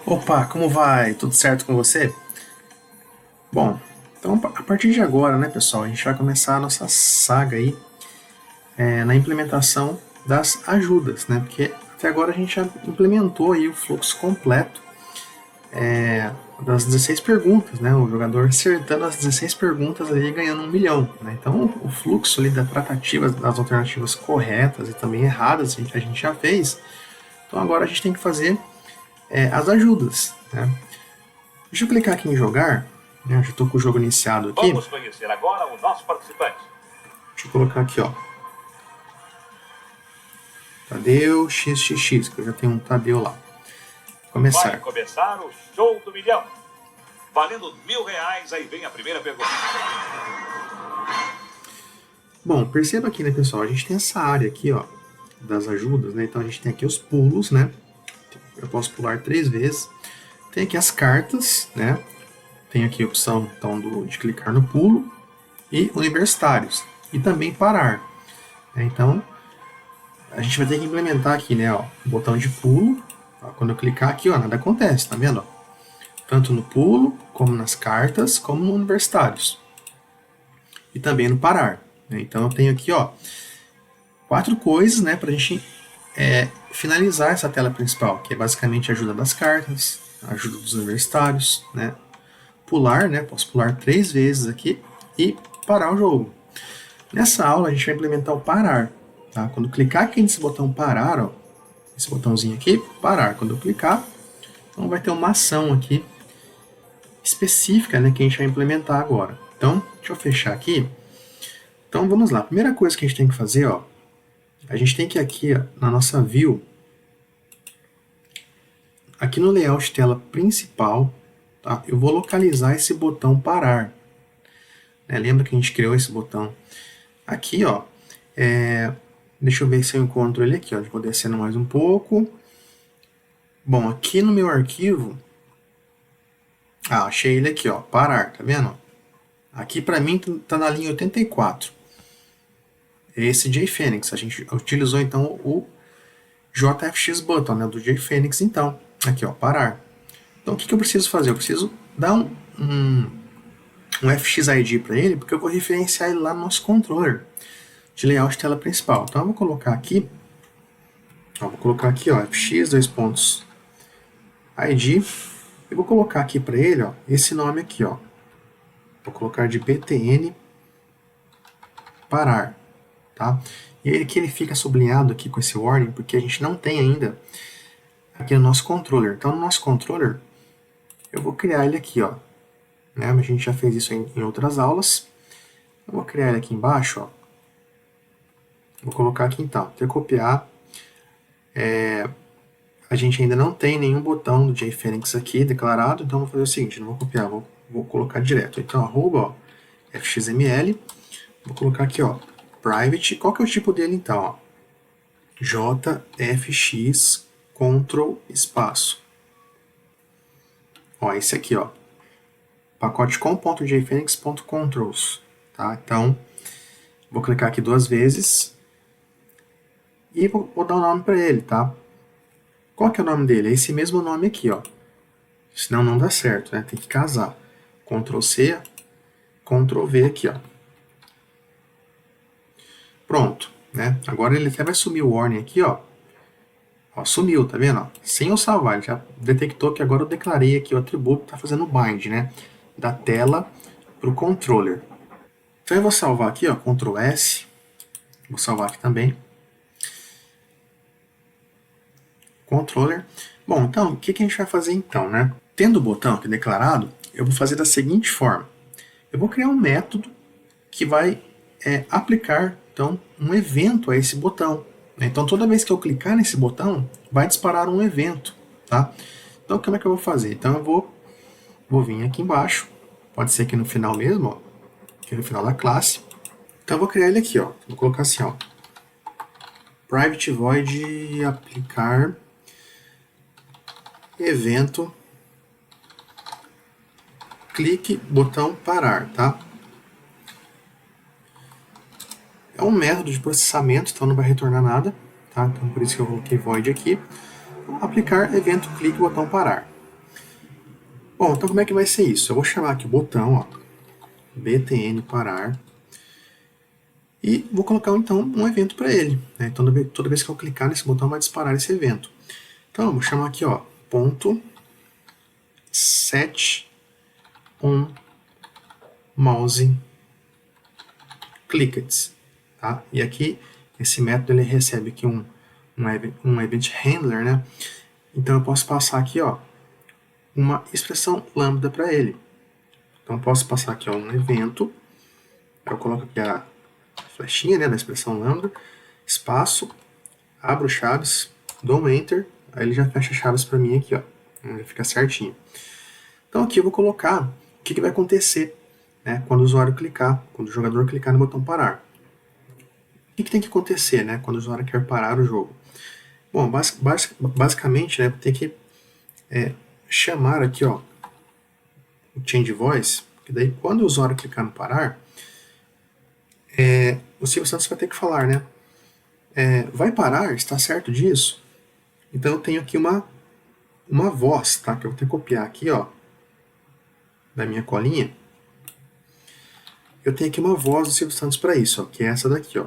Opa, como vai? Tudo certo com você? Bom, então a partir de agora, né, pessoal, a gente vai começar a nossa saga aí na implementação das ajudas, né? Porque até agora a gente já implementou aí o fluxo completo das 16 perguntas, né? O jogador acertando as 16 perguntas ali ganhando 1 milhão, né? Então o fluxo ali da tratativa das alternativas corretas e também erradas a gente já fez. Então agora a gente tem que fazer as ajudas, né? Deixa eu clicar aqui em jogar, né? Eu já estou com o jogo iniciado aqui. Vamos conhecer agora o nosso participante. Deixa eu colocar aqui, ó. Tadeu XXX, que eu já tenho um Tadeu lá. Começar. Vai começar o show do milhão. Valendo R$ 1.000, aí vem a primeira pergunta. Bom, perceba aqui, né, pessoal? A gente tem essa área aqui, ó, das ajudas, né? Então a gente tem aqui os pulos, né? Eu posso pular 3 vezes. Tem aqui as cartas, né? Tem aqui a opção, então, de clicar no pulo. E universitários. E também parar. Então, a gente vai ter que implementar aqui, né, ó, o botão de pulo. Ó, quando eu clicar aqui, ó, nada acontece, tá vendo? Tanto no pulo, como nas cartas, como no universitários. E também no parar. Né? Então eu tenho aqui, ó, 4 coisas, né, para a gente finalizar essa tela principal, que é basicamente a ajuda das cartas, a ajuda dos universitários, né, pular, né, posso pular 3 vezes aqui e parar o jogo. Nessa aula a gente vai implementar o parar, tá? Quando clicar aqui nesse botão parar, ó, esse botãozinho aqui, parar. Quando eu clicar, então vai ter uma ação aqui específica, né, que a gente vai implementar agora. Então, deixa eu fechar aqui. Então, vamos lá. A primeira coisa que a gente tem que fazer, ó, a gente tem que ir aqui, ó, na nossa view, aqui no layout tela principal, tá, eu vou localizar esse botão parar. Né, lembra que a gente criou esse botão aqui, ó. Deixa eu ver se eu encontro ele aqui, ó. Vou descendo mais um pouco. Bom, aqui no meu arquivo, achei ele aqui, ó, parar, tá vendo? Aqui para mim tá na linha 84. Esse JFenix, a gente utilizou então o JFX button, né, do JFenix, então, aqui ó, parar. Então o que eu preciso fazer? Eu preciso dar um FXID para ele, porque eu vou referenciar ele lá no nosso controller de layout tela principal. Então eu vou colocar aqui, ó, FX, dois pontos, ID, e vou colocar aqui para ele, ó, esse nome aqui, ó. Vou colocar de btn parar, tá? E aí que ele fica sublinhado aqui com esse warning, porque a gente não tem ainda aqui no nosso controller. Então no nosso controller, eu vou criar ele aqui, ó. Né? A gente já fez isso em outras aulas. Eu vou criar ele aqui embaixo, ó. Vou colocar aqui então, vou copiar. A gente ainda não tem nenhum botão do JFenix aqui declarado, então vou fazer o seguinte, não vou copiar, vou colocar direto. Então, arroba, ó, fxml, vou colocar aqui, ó, private, qual que é o tipo dele então, ó? JFX control espaço. Ó, esse aqui, ó, pacote com.jfenix.controls, tá? Então, vou clicar aqui 2 vezes e vou dar um nome para ele, tá? Qual que é o nome dele? É esse mesmo nome aqui, ó. Senão não dá certo, né? Tem que casar. Ctrl C, Ctrl V aqui, ó. Pronto, né? Agora ele até vai sumir o warning aqui, ó. Ó, sumiu, tá vendo? Ó, sem eu salvar, ele já detectou que agora eu declarei aqui o atributo que tá fazendo o bind, né? Da tela pro controller. Então eu vou salvar aqui, ó, Ctrl S. Vou salvar aqui também. Controller. Bom, então, o que a gente vai fazer então, né? Tendo o botão aqui declarado, eu vou fazer da seguinte forma. Eu vou criar um método que vai aplicar, então, um evento a esse botão. Então, toda vez que eu clicar nesse botão, vai disparar um evento, tá? Então, como é que eu vou fazer? Então, eu vou vir aqui embaixo, pode ser aqui no final mesmo, ó, aqui no final da classe. Então, eu vou criar ele aqui, ó. Vou colocar assim, ó, private void aplicar evento clique botão parar, tá? É um método de processamento, então não vai retornar nada, tá? Então por isso que eu coloquei void aqui. Aplicar evento clique botão parar. Bom, então como é que vai ser isso? Eu vou chamar aqui o botão, ó, btn parar, e vou colocar então um evento para ele, né? Então toda vez que eu clicar nesse botão vai disparar esse evento. Então eu vou chamar aqui, ó, ponto set on mouse clicked, tá? E aqui esse método ele recebe aqui um event handler, né? Então eu posso passar aqui, ó, uma expressão lambda para ele. Então eu posso passar aqui, ó, um evento, eu coloco aqui a flechinha, né, da expressão lambda, espaço, abro chaves, dou um enter, aí ele já fecha chaves para mim aqui, ó, ele fica certinho. Então aqui eu vou colocar o que vai acontecer, né, quando o usuário clicar, quando o jogador clicar no botão parar. O que tem que acontecer, né, quando o usuário quer parar o jogo? Bom, basicamente, né, tem que chamar aqui, ó, o change voice, que daí quando o usuário clicar no parar, o Silvio Santos vai ter que falar, né, vai parar, está certo disso? Então eu tenho aqui uma voz, tá, que eu vou ter que copiar aqui, ó, da minha colinha. Eu tenho aqui uma voz do Silvio Santos para isso, ó, que é essa daqui, ó.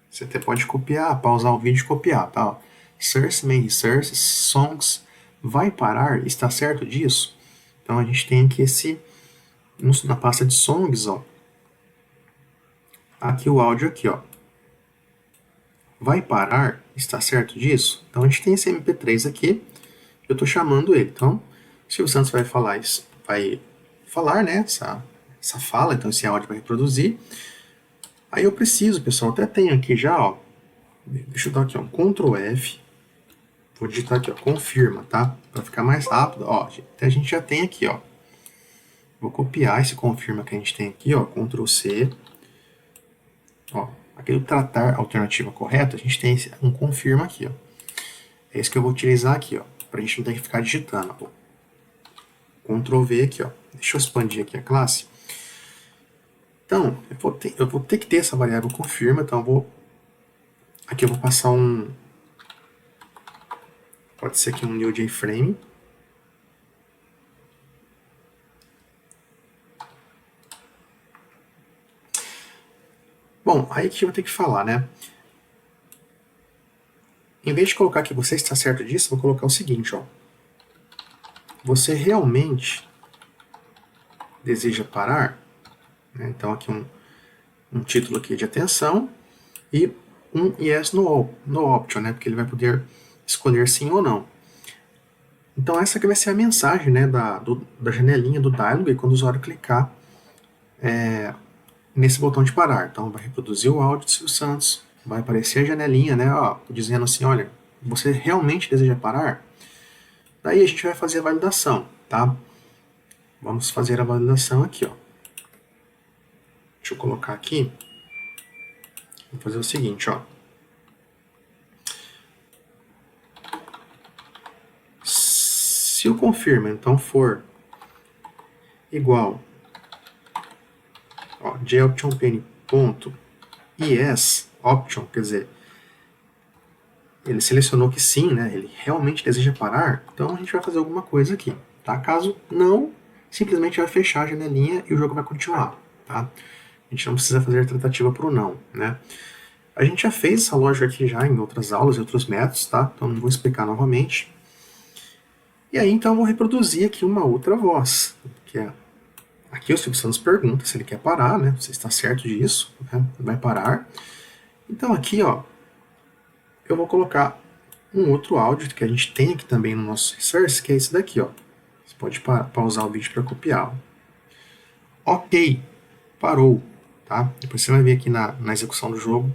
Você até pode copiar, pausar o vídeo e copiar, tá? Ó. Source, main source, songs, vai parar, está certo disso? Então a gente tem aqui na pasta de songs, ó, aqui o áudio aqui, ó. Vai parar, está certo disso? Então a gente tem esse MP3 aqui, eu estou chamando ele. Então, o Silvio Santos vai falar isso, vai falar, né, essa fala, então esse áudio vai reproduzir. Aí eu preciso, pessoal, até tenho aqui já, ó, deixa eu dar aqui, ó, Ctrl F, vou digitar aqui, ó, confirma, tá? Para ficar mais rápido, ó, até a gente já tem aqui, ó. Vou copiar esse confirma que a gente tem aqui, ó, Ctrl C, ó, aqui do tratar a alternativa correta, a gente tem um confirma aqui, ó. É isso que eu vou utilizar aqui, ó, pra gente não ter que ficar digitando, ó. Ctrl V aqui, ó. Deixa eu expandir aqui a classe. Então, eu vou ter que ter essa variável confirma, então aqui eu vou passar pode ser aqui um new JFrame. Bom, aí que eu vou ter que falar, né? Em vez de colocar que você está certo disso, vou colocar o seguinte, ó. Você realmente deseja parar? Né? Então aqui um título aqui de atenção e um yes no option, né? Porque ele vai poder escolher sim ou não. Então essa aqui vai ser a mensagem, né, da janelinha do dialog, e quando o usuário clicar nesse botão de parar. Então vai reproduzir o áudio do Silvio Santos, vai aparecer a janelinha, né, ó, dizendo assim, olha, você realmente deseja parar? Daí a gente vai fazer a validação, tá? Vamos fazer a validação aqui, ó. Deixa eu colocar aqui. Vou fazer o seguinte, ó. Se o confirma, então, for igual, ó, joptionpane.yes option, quer dizer, ele selecionou que sim, né, ele realmente deseja parar, então a gente vai fazer alguma coisa aqui, tá? Caso não, simplesmente vai fechar a janelinha e o jogo vai continuar, tá? A gente não precisa fazer a tratativa pro não, né? A gente já fez essa lógica aqui já em outras aulas e outros métodos, tá? Então não vou explicar novamente. E aí então eu vou reproduzir aqui uma outra voz, que é aqui o Silvio Santos pergunta se ele quer parar, né? Você está certo disso, né? Vai parar. Então aqui, ó, eu vou colocar um outro áudio que a gente tem aqui também no nosso source, que é esse daqui, ó. Você pode pausar o vídeo para copiar. Ok, parou, tá? Depois você vai ver aqui na execução do jogo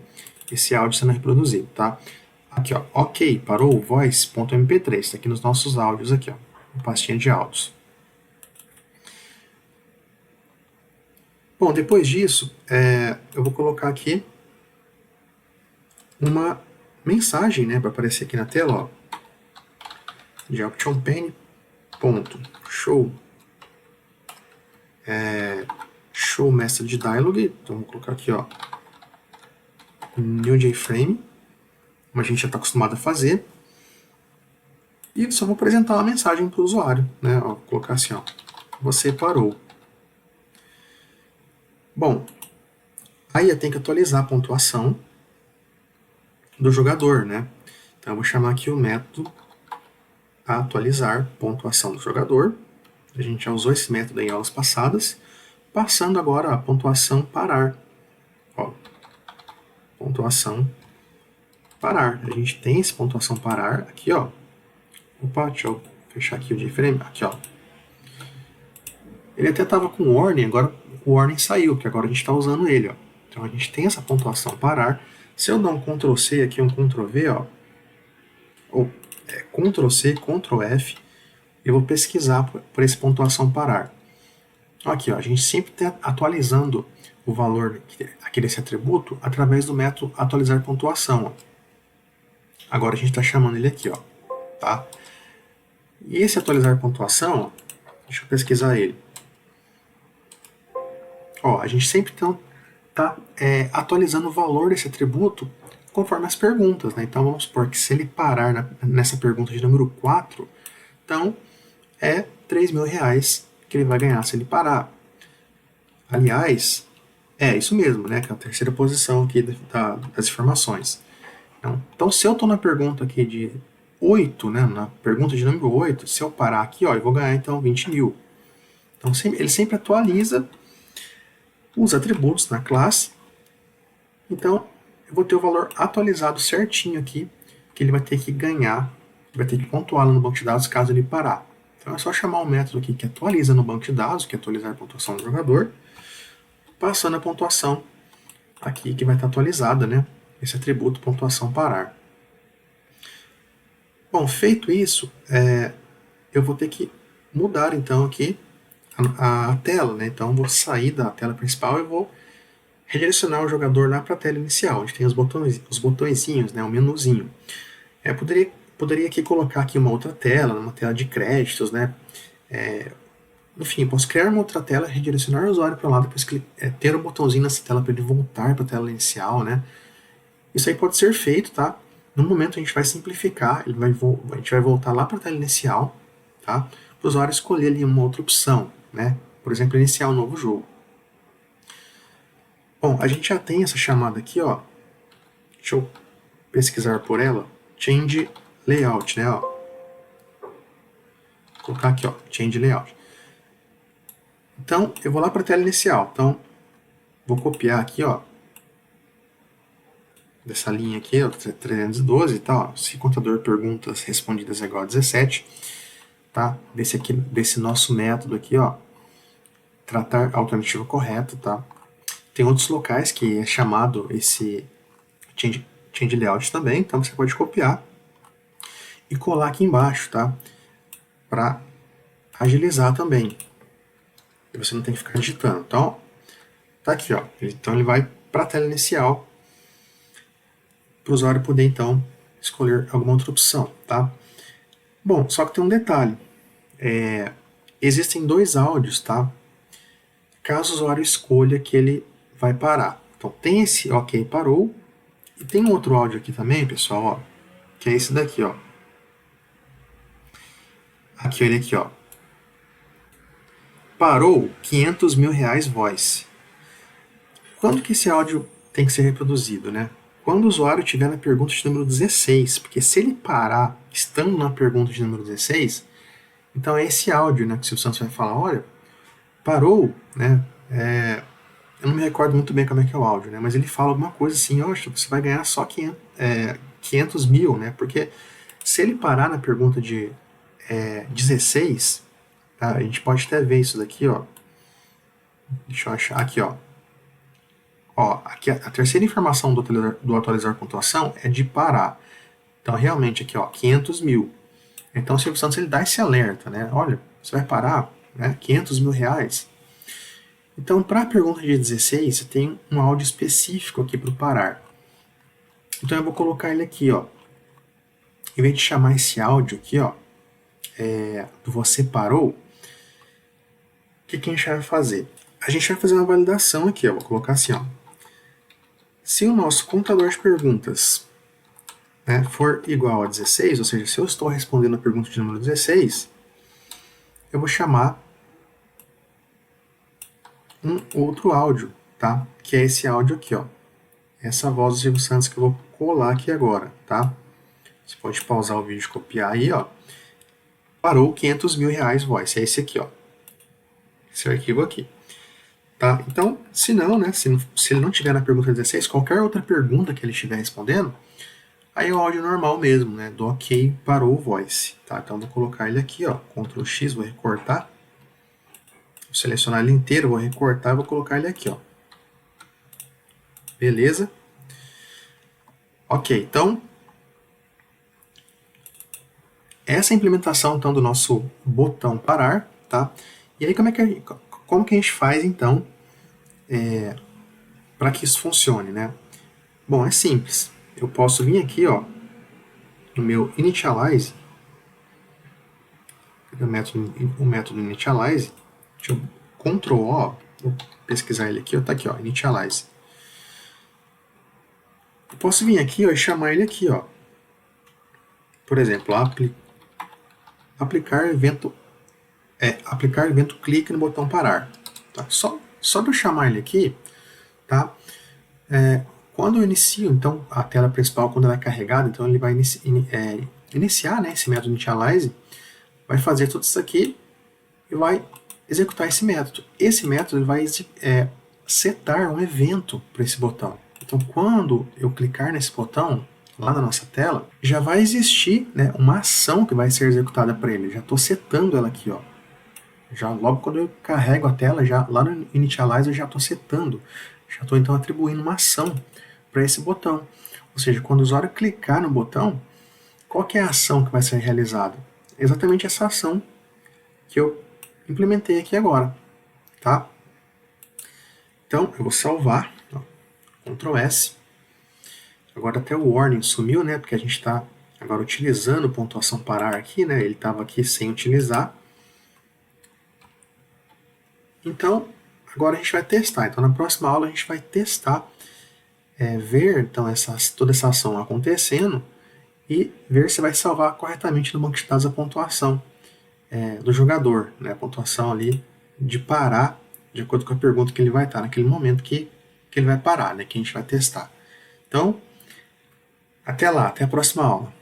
esse áudio sendo reproduzido, tá? Aqui, ó, ok, parou, voice.mp3, tá aqui nos nossos áudios aqui, ó, uma pastinha de áudios. Bom, depois disso, eu vou colocar aqui uma mensagem, né, para aparecer aqui na tela, ó, de optionpane.show show message dialog, então vou colocar aqui, ó, new JFrame, como a gente já está acostumado a fazer. E só vou apresentar uma mensagem para o usuário, né? Ó, vou colocar assim, ó, você parou. Bom, aí eu tenho que atualizar a pontuação do jogador, né? Então eu vou chamar aqui o método atualizar pontuação do jogador. A gente já usou esse método em aulas passadas. Passando agora a pontuação parar. Ó, pontuação parar. A gente tem esse pontuação parar aqui, ó. Opa, deixa eu fechar aqui o iframe. Aqui, ó. Ele até estava com warning, agora o warning saiu, porque agora a gente está usando ele, ó. Então a gente tem essa pontuação parar. Se eu dar um Ctrl C aqui, um Ctrl V, ó, ou Ctrl C, Ctrl F, eu vou pesquisar por esse pontuação parar. Aqui, ó, a gente sempre está atualizando o valor aqui desse atributo através do método atualizar pontuação. Ó. Agora a gente está chamando ele aqui, ó, tá? E esse atualizar pontuação, ó, deixa eu pesquisar ele. Ó, a gente sempre está atualizando o valor desse atributo conforme as perguntas, né? Então vamos supor que se ele parar nessa pergunta de número 4, então é R$3.000 que ele vai ganhar se ele parar. Aliás, é isso mesmo, né? Que é a terceira posição aqui das informações. Então, se eu estou na pergunta aqui de 8, né? Na pergunta de número 8, se eu parar aqui, ó, eu vou ganhar então 20.000. Então, ele sempre atualiza os atributos na classe. Então, eu vou ter o valor atualizado certinho aqui, que ele vai ter que ganhar, vai ter que pontuar lá no banco de dados caso ele parar. Então é só chamar o método aqui que atualiza no banco de dados, que é atualizar a pontuação do jogador, passando a pontuação aqui que vai estar atualizada, né? Esse atributo pontuação parar. Bom, feito isso, eu vou ter que mudar então aqui a tela, né? Então eu vou sair da tela principal e vou redirecionar o jogador lá para a tela inicial, onde tem os botõezinhos, né? O menuzinho. Poderia aqui colocar aqui uma outra tela, uma tela de créditos, né? Enfim, posso criar uma outra tela, redirecionar o usuário para lá, depois ter um botãozinho nessa tela para ele voltar para a tela inicial, né? Isso aí pode ser feito, tá? No momento a gente vai simplificar, a gente vai voltar lá para a tela inicial, tá? Para o usuário escolher ali uma outra opção, né? Por exemplo, iniciar um novo jogo. Bom, a gente já tem essa chamada aqui, ó. Deixa eu pesquisar por ela. Change Layout, né? Ó. Vou colocar aqui, ó. Change Layout. Então, eu vou lá para a tela inicial. Então, vou copiar aqui, ó. Dessa linha aqui, ó, 312 e tal. Ó, se contador perguntas respondidas é igual a 17, tá? Desse nosso método aqui, ó. Tratar a alternativa correta, tá? Tem outros locais que é chamado esse change layout também, então você pode copiar e colar aqui embaixo, tá? Para agilizar também. E você não tem que ficar digitando. Então, tá aqui, ó. Então ele vai para a tela inicial para o usuário poder então escolher alguma outra opção, tá? Bom, só que tem um detalhe. Existem dois áudios, tá? Caso o usuário escolha que ele vai parar. Então tem esse OK parou. E tem um outro áudio aqui também, pessoal, ó, que é esse daqui, ó. Aqui, olha aqui, ó. Parou R$500.000 voice. Quando que esse áudio tem que ser reproduzido, né? Quando o usuário estiver na pergunta de número 16, porque se ele parar estando na pergunta de número 16, então é esse áudio, né, que o Silvio Santos vai falar, olha, parou, né, eu não me recordo muito bem como é que é o áudio, né, mas ele fala alguma coisa assim, oxe, você vai ganhar só 500 mil, né, porque se ele parar na pergunta de 16, tá, a gente pode até ver isso daqui, ó, deixa eu achar aqui, ó. Ó, aqui a terceira informação do atualizar pontuação é de parar. Então, realmente, aqui, ó, 500 mil. Então, o Silvio Santos ele dá esse alerta, né? Olha, você vai parar, né? 500 mil reais. Então, para a pergunta de 16, você tem um áudio específico aqui para o parar. Então, eu vou colocar ele aqui, ó. Em vez de chamar esse áudio aqui, ó, do você parou, o que a gente vai fazer? A gente vai fazer uma validação aqui, ó. Vou colocar assim, ó. Se o nosso contador de perguntas né, for igual a 16, ou seja, se eu estou respondendo a pergunta de número 16, eu vou chamar um outro áudio, tá? Que é esse áudio aqui, ó. Essa voz do Silvio Santos que eu vou colar aqui agora, tá? Você pode pausar o vídeo e copiar aí, ó. Parou 500 mil reais voice, é esse aqui, ó. Esse arquivo aqui. Tá? Então, se não, né? Se ele não tiver na pergunta 16, qualquer outra pergunta que ele estiver respondendo, aí é o áudio normal mesmo, né? Do ok, parou o voice. Tá? Então, vou colocar ele aqui, ó. Ctrl X, vou recortar. Vou selecionar ele inteiro, vou recortar e vou colocar ele aqui, ó. Beleza? Ok, então essa é a implementação então do nosso botão parar, tá? E aí como que a gente faz então para que isso funcione, né? Bom, é simples. Eu posso vir aqui, ó, no meu initialize, o método initialize, deixa eu Ctrl O, vou pesquisar ele aqui, ó, tá aqui, ó, initialize. Eu posso vir aqui, ó, e chamar ele aqui, ó. Por exemplo, aplicar evento clique no botão parar. Tá? Só de eu chamar ele aqui, tá? Quando eu inicio, então, a tela principal, quando ela é carregada, então ele vai iniciar, né, esse método initialize, vai fazer tudo isso aqui e vai executar esse método. Esse método ele vai setar um evento para esse botão. Então, quando eu clicar nesse botão, lá na nossa tela, já vai existir, né, uma ação que vai ser executada para ele. Já estou setando ela aqui, ó. Já logo quando eu carrego a tela, já lá no Initialize eu já estou setando. Já estou então atribuindo uma ação para esse botão. Ou seja, quando o usuário clicar no botão, qual que é a ação que vai ser realizada? Exatamente essa ação que eu implementei aqui agora. Tá? Então, eu vou salvar, ó, Ctrl S. Agora até o warning sumiu, né? Porque a gente está agora utilizando pontuação parar aqui, né? Ele estava aqui sem utilizar. Então, agora a gente vai testar. Então, na próxima aula a gente vai testar, ver então toda essa ação acontecendo e ver se vai salvar corretamente no banco de dados a pontuação do jogador, né? A pontuação ali de parar, de acordo com a pergunta que ele vai estar naquele momento que ele vai parar, né? Que a gente vai testar. Então, até lá, até a próxima aula.